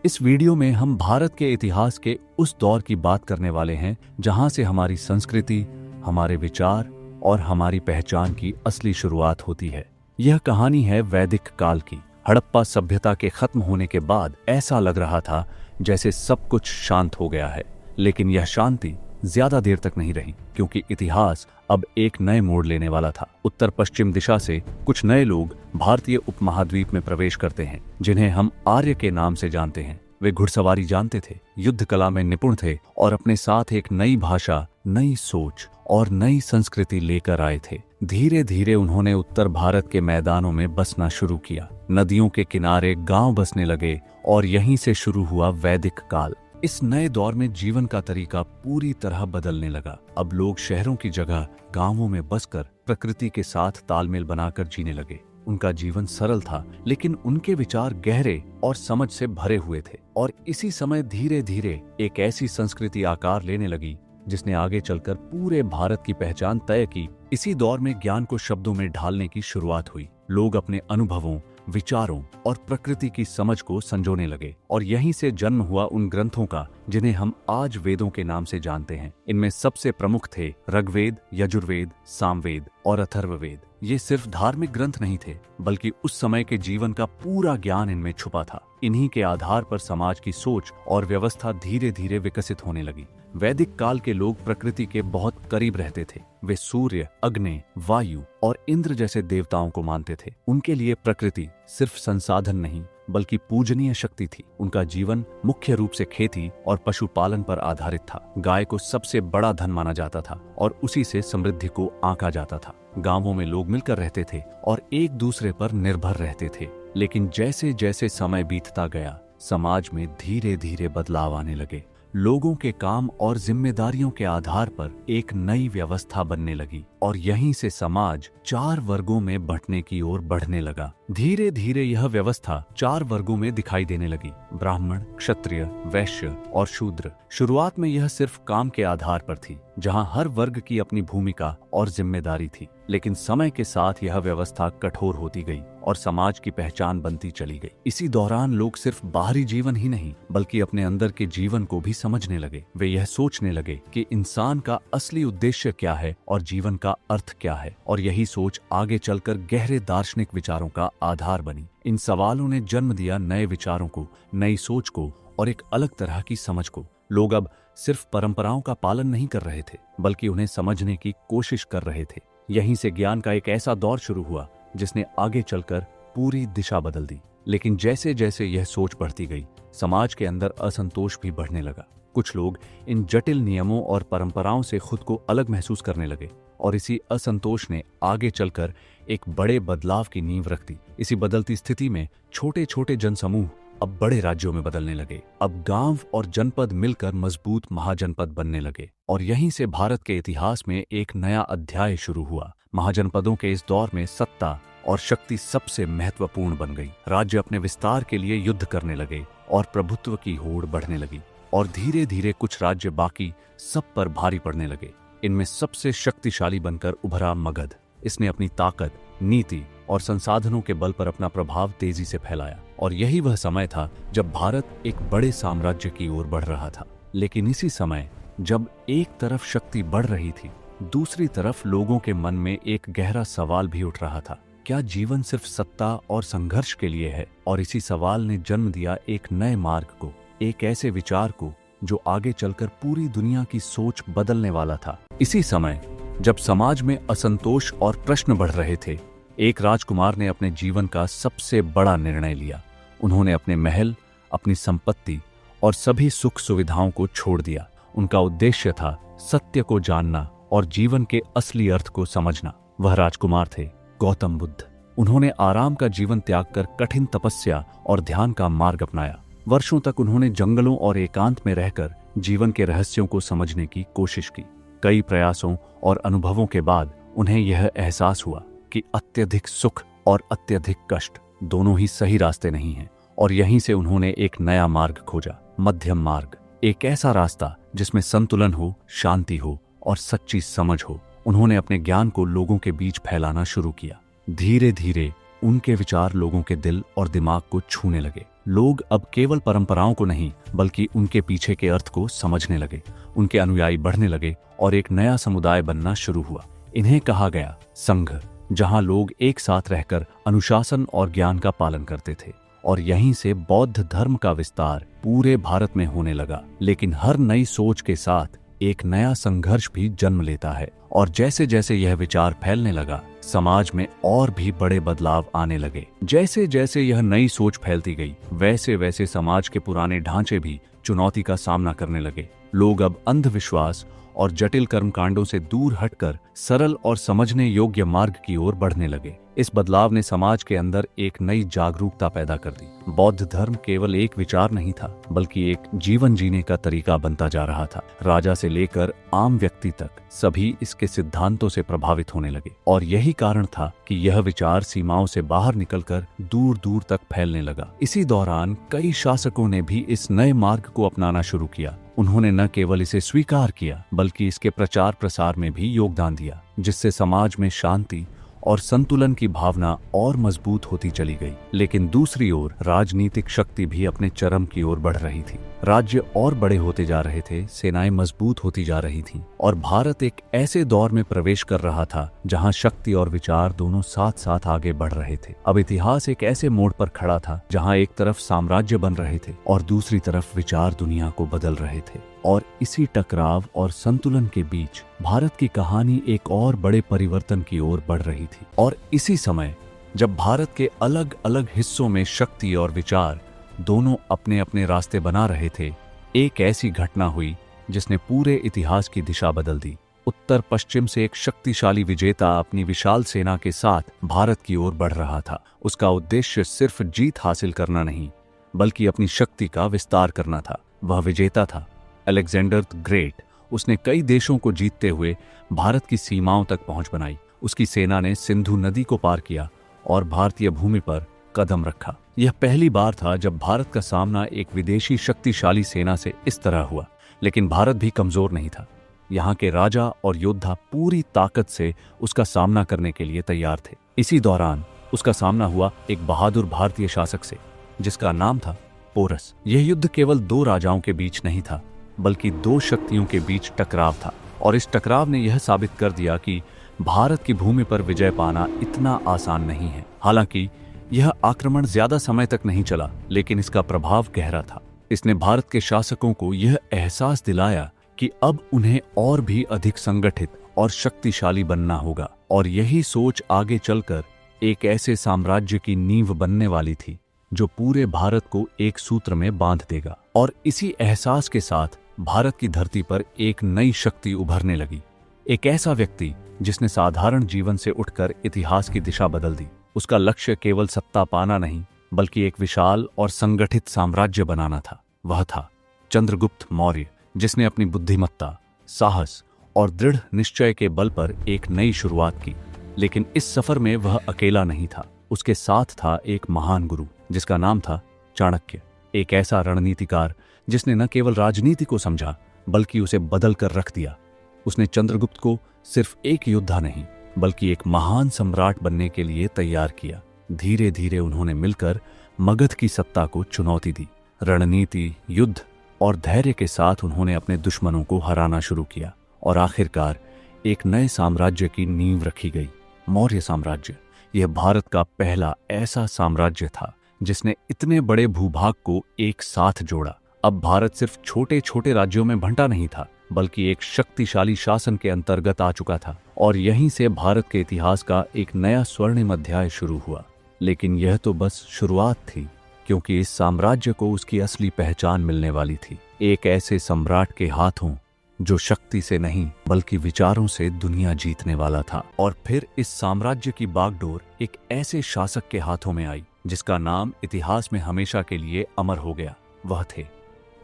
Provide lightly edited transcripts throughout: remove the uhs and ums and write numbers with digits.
इस वीडियो में हम भारत के इतिहास के उस दौर की बात करने वाले हैं जहां से हमारी संस्कृति, हमारे विचार और हमारी पहचान की असली शुरुआत होती है। यह कहानी है वैदिक काल की। हड़प्पा सभ्यता के खत्म होने के बाद ऐसा लग रहा था जैसे सब कुछ शांत हो गया है, लेकिन यह शांति ज्यादा देर तक नहीं रही, क्योंकि इतिहास अब एक नए मोड़ लेने वाला था। उत्तर पश्चिम दिशा से कुछ नए लोग भारतीय उपमहाद्वीप में प्रवेश करते हैं, जिन्हें हम आर्य के नाम से जानते हैं। वे घुड़सवारी जानते थे, युद्ध कला में निपुण थे और अपने साथ एक नई भाषा, नई सोच और नई संस्कृति लेकर आए थे। धीरे धीरे उन्होंने उत्तर भारत के मैदानों में बसना शुरू किया। नदियों के किनारे गांव बसने लगे और यहीं से शुरू हुआ वैदिक काल। इस नए दौर में जीवन का तरीका पूरी तरह बदलने लगा। अब लोग शहरों की जगह गांवों में बसकर प्रकृति के साथ तालमेल बनाकर जीने लगे। उनका जीवन सरल था, लेकिन उनके विचार गहरे और समझ से भरे हुए थे। और इसी समय धीरे धीरे एक ऐसी संस्कृति आकार लेने लगी जिसने आगे चलकर पूरे भारत की पहचान तय की। इसी दौर में ज्ञान को शब्दों में ढालने की शुरुआत हुई। लोग अपने अनुभवों, विचारों और प्रकृति की समझ को संजोने लगे, और यहीं से जन्म हुआ उन ग्रंथों का जिन्हें हम आज वेदों के नाम से जानते हैं। इनमें सबसे प्रमुख थे ऋग्वेद, यजुर्वेद, सामवेद और अथर्ववेद। ये सिर्फ धार्मिक ग्रंथ नहीं थे, बल्कि उस समय के जीवन का पूरा ज्ञान इनमें छुपा था। इन्हीं के आधार पर समाज की सोच और व्यवस्था धीरे धीरे विकसित होने लगी। वैदिक काल के लोग प्रकृति के बहुत करीब रहते थे। वे सूर्य, अग्नि, वायु और इंद्र जैसे देवताओं को मानते थे। उनके लिए प्रकृति सिर्फ संसाधन नहीं, बल्कि पूजनीय शक्ति थी। उनका जीवन मुख्य रूप से खेती और पशुपालन पर आधारित था। गाय को सबसे बड़ा धन माना जाता था और उसी से समृद्धि को आंका जाता था। गांवों में लोग मिलकर रहते थे और एक दूसरे पर निर्भर रहते थे। लेकिन जैसे जैसे समय बीतता गया, समाज में धीरे धीरे बदलाव आने लगे। लोगों के काम और जिम्मेदारियों के आधार पर एक नई व्यवस्था बनने लगी, और यहीं से समाज 4 वर्गों में बंटने की ओर बढ़ने लगा। धीरे धीरे यह व्यवस्था 4 वर्गों में दिखाई देने लगी: ब्राह्मण, क्षत्रिय, वैश्य और शूद्र। शुरुआत में यह सिर्फ काम के आधार पर थी, जहां हर वर्ग की अपनी भूमिका और जिम्मेदारी थी। लेकिन समय के साथ यह व्यवस्था कठोर होती गई और समाज की पहचान बनती चली गई। इसी दौरान लोग सिर्फ बाहरी जीवन ही नहीं, बल्कि अपने अंदर के जीवन को भी समझने लगे। वे यह सोचने लगे कि इंसान का असली उद्देश्य क्या है और जीवन का अर्थ क्या है, और यही सोच आगे चलकर गहरे दार्शनिक विचारों का आधार बनी। इन सवालों ने जन्म दिया नए विचारों को, नई सोच को और एक अलग तरह की समझ को। लोग अब सिर्फ परंपराओं का पालन नहीं कर रहे थे, बल्कि उन्हें समझने की कोशिश कर रहे थे। यहीं से ज्ञान का एक ऐसा दौर शुरू हुआ जिसने आगे चलकर पूरी दिशा बदल दी। लेकिन जैसे जैसे यह सोच बढ़ती गई, समाज के अंदर असंतोष भी बढ़ने लगा। कुछ लोग इन जटिल नियमों और परंपराओं से खुद को अलग महसूस करने लगे, और इसी असंतोष ने आगे चलकर एक बड़े बदलाव की नींव रख दी। इसी बदलती स्थिति में छोटे छोटे जनसमूह अब बड़े राज्यों में बदलने लगे। अब गांव और जनपद मिलकर मजबूत महाजनपद बनने लगे, और यहीं से भारत के इतिहास में एक नया अध्याय शुरू हुआ। महाजनपदों के इस दौर में सत्ता और शक्ति सबसे महत्वपूर्ण बन गई। राज्य अपने विस्तार के लिए युद्ध करने लगे और प्रभुत्व की होड़ बढ़ने लगी, और धीरे धीरे कुछ राज्य बाकी सब पर भारी पड़ने लगे। इनमें सबसे शक्तिशाली बनकर उभरा मगध। इसने अपनी ताकत, नीति और संसाधनों के बल पर अपना प्रभाव तेजी से फैलाया, और यही वह समय था जब भारत एक बड़े साम्राज्य की ओर बढ़ रहा था। लेकिन इसी समय जब एक तरफ शक्ति बढ़ रही थी, दूसरी तरफ लोगों के मन में एक गहरा सवाल भी उठ रहा था: क्या जीवन सिर्फ सत्ता और संघर्ष के लिए है? और इसी सवाल ने जन्म दिया एक नए मार्ग को, एक ऐसे विचार को जो आगे चलकर पूरी दुनिया की सोच बदलने वाला था। इसी समय जब समाज में असंतोष और प्रश्न बढ़ रहे थे, एक राजकुमार ने अपने जीवन का सबसे बड़ा निर्णय लिया। उन्होंने अपने महल, अपनी संपत्ति और सभी सुख सुविधाओं को छोड़ दिया। उनका उद्देश्य था सत्य को जानना और जीवन के असली अर्थ को समझना। वह राजकुमार थे गौतम बुद्ध। उन्होंने आराम का जीवन त्याग कर कठिन तपस्या और ध्यान का मार्ग अपनाया। वर्षों तक उन्होंने जंगलों और एकांत में रहकर जीवन के रहस्यों को समझने की कोशिश की। कई प्रयासों और अनुभवों के बाद उन्हें यह एहसास हुआ कि अत्यधिक सुख और अत्यधिक कष्ट दोनों ही सही रास्ते नहीं हैं, और यहीं से उन्होंने एक नया मार्ग खोजा, मध्यम मार्ग। एक ऐसा रास्ता जिसमें संतुलन हो, शांति हो और सच्ची समझ हो। उन्होंने अपने ज्ञान को लोगों के बीच फैलाना शुरू किया। धीरे धीरे उनके विचार लोगों के दिल और दिमाग को छूने लगे। लोग अब केवल परंपराओं को नहीं बल्कि उनके पीछे के अर्थ को समझने लगे। उनके अनुयायी बढ़ने लगे और एक नया समुदाय बनना शुरू हुआ। इन्हें कहा गया संघ, जहां लोग एक साथ रहकर अनुशासन और ज्ञान का पालन करते थे। और यहीं से बौद्ध धर्म का विस्तार पूरे भारत में होने लगा। लेकिन हर नई सोच के साथ एक नया संघर्ष भी जन्म लेता है, और जैसे जैसे यह विचार फैलने लगा, समाज में और भी बड़े बदलाव आने लगे। जैसे जैसे यह नई सोच फैलती गई, वैसे वैसे समाज के पुराने ढांचे भी चुनौती का सामना करने लगे। लोग अब अंधविश्वास और जटिल कर्मकांडों से दूर हटकर सरल और समझने योग्य मार्ग की ओर बढ़ने लगे। इस बदलाव ने समाज के अंदर एक नई जागरूकता पैदा कर दी। बौद्ध धर्म केवल एक विचार नहीं था, बल्कि एक जीवन जीने का तरीका बनता जा रहा था। राजा से लेकर आम व्यक्ति तक सभी इसके सिद्धांतों से प्रभावित होने लगे, और यही कारण था कि यह विचार सीमाओं से बाहर निकलकर दूर दूर तक फैलने लगा। इसी दौरान कई शासकों ने भी इस नए मार्ग को अपनाना शुरू किया। उन्होंने न केवल इसे स्वीकार किया, बल्कि इसके प्रचार प्रसार में भी योगदान दिया, जिससे समाज में शांति और संतुलन की भावना और मजबूत होती चली गई। लेकिन दूसरी ओर राजनीतिक शक्ति भी अपने चरम की ओर बढ़ रही थी। राज्य और बड़े होते जा रहे थे, सेनाएं मजबूत होती जा रही थीं, और भारत एक ऐसे दौर में प्रवेश कर रहा था जहां शक्ति और विचार दोनों साथ साथ आगे बढ़ रहे थे। अब इतिहास एक ऐसे मोड़ पर खड़ा था जहां एक तरफ साम्राज्य बन रहे थे और दूसरी तरफ विचार दुनिया को बदल रहे थे। और इसी टकराव और संतुलन के बीच भारत की कहानी एक और बड़े परिवर्तन की ओर बढ़ रही थी। और इसी समय जब भारत के अलग अलग हिस्सों में शक्ति और विचार दोनों अपने अपने रास्ते बना रहे थे, एक ऐसी घटना हुई जिसने पूरे इतिहास की दिशा बदल दी। उत्तर पश्चिम से एक शक्तिशाली विजेता अपनी विशाल सेना के साथ भारत की ओर बढ़ रहा था। उसका उद्देश्य सिर्फ जीत हासिल करना नहीं, बल्कि अपनी शक्ति का विस्तार करना था। वह विजेता था अलेक्जेंडर द ग्रेट। उसने कई देशों को जीतते हुए भारत की सीमाओं तक पहुंच बनाई। उसकी सेना ने सिंधु नदी को पार किया और भारतीय भूमि पर कदम रखा। यह पहली बार था जब भारत का सामना एक विदेशी शक्तिशाली सेना से इस तरह हुआ। लेकिन भारत भी कमजोर नहीं था। यहाँ के राजा और योद्धा पूरी ताकत से उसका सामना करने के लिए तैयार थे। इसी दौरान उसका सामना हुआ एक बहादुर भारतीय शासक से, जिसका नाम था पोरस। यह युद्ध केवल दो राजाओं के बीच नहीं था, बल्कि दो शक्तियों के बीच टकराव था। और इस टकराव ने यह साबित कर दिया कि भारत की भूमि पर विजय पाना इतना आसान नहीं है। हालांकि यह आक्रमण ज्यादा समय तक नहीं चला, लेकिन इसका प्रभाव गहरा था। इसने भारत के शासकों को यह एहसास दिलाया कि अब उन्हें और भी अधिक संगठित और शक्तिशाली बनना होगा। और यही सोच आगे चलकर एक ऐसे साम्राज्य की नींव बनने वाली थी जो पूरे भारत को एक सूत्र में बांध देगा। और इसी एहसास के साथ भारत की धरती पर एक नई शक्ति उभरने लगी। एक ऐसा व्यक्ति जिसने साधारण जीवन से उठकर इतिहास की दिशा बदल दी। उसका लक्ष्य केवल सत्ता पाना नहीं, बल्कि एक विशाल और संगठित साम्राज्य बनाना था। वह था चंद्रगुप्त मौर्य, जिसने अपनी बुद्धिमत्ता, साहस और दृढ़ निश्चय के बल पर एक नई शुरुआत की। लेकिन इस सफर में वह अकेला नहीं था। उसके साथ था एक महान गुरु जिसका नाम था चाणक्य। एक ऐसा रणनीतिकार जिसने न केवल राजनीति को समझा, बल्कि उसे बदल कर रख दिया। उसने चंद्रगुप्त को सिर्फ एक योद्धा नहीं, बल्कि एक महान सम्राट बनने के लिए तैयार किया। धीरे धीरे उन्होंने मिलकर मगध की सत्ता को चुनौती दी। रणनीति, युद्ध और धैर्य के साथ उन्होंने अपने दुश्मनों को हराना शुरू किया, और आखिरकार एक नए साम्राज्य की नींव रखी गई, मौर्य साम्राज्य। यह भारत का पहला ऐसा साम्राज्य था जिसने इतने बड़े भूभाग को एक साथ जोड़ा। अब भारत सिर्फ छोटे छोटे राज्यों में बंटा नहीं था, बल्कि एक शक्तिशाली शासन के अंतर्गत आ चुका था। और यहीं से भारत के इतिहास का एक नया स्वर्णिम अध्याय शुरू हुआ। लेकिन यह तो बस शुरुआत थी, क्योंकि इस साम्राज्य को उसकी असली पहचान मिलने वाली थी। एक ऐसे सम्राट के हाथों जो शक्ति से नहीं, बल्कि विचारों से दुनिया जीतने वाला था। और फिर इस साम्राज्य की बागडोर एक ऐसे शासक के हाथों में आई जिसका नाम इतिहास में हमेशा के लिए अमर हो गया। वह थे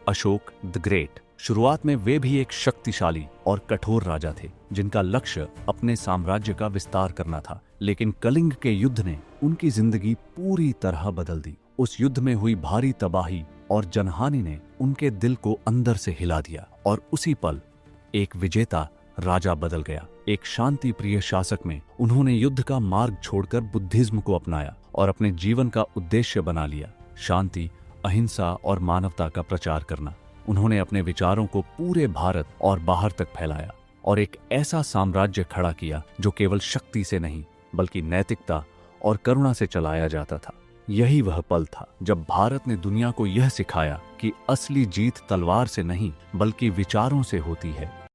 अशोक द ग्रेट। शुरुआत में वे भी एक शक्तिशाली और कठोर राजा थे, जिनका लक्ष्य अपने साम्राज्य का विस्तार करना था। लेकिन कलिंग के युद्ध ने उनकी जिंदगी पूरी तरह बदल दी। उस युद्ध में हुई भारी तबाही और जनहानि ने उनके दिल को अंदर से हिला दिया। और उसी पल एक विजेता राजा बदल गया। एक शांति प्रिय शासक में उन्होंने युद्ध का मार्ग छोड़कर बुद्धिज्म को अपनाया और अपने जीवन का उद्देश्य बना लिया। शांति, अहिंसा और मानवता का प्रचार करना। उन्होंने अपने विचारों को पूरे भारत और बाहर तक फैलाया और एक ऐसा साम्राज्य खड़ा किया जो केवल शक्ति से नहीं बल्कि नैतिकता और करुणा से चलाया जाता था। यही वह पल था जब भारत ने दुनिया को यह सिखाया कि असली जीत तलवार से नहीं बल्कि विचारों से होती है।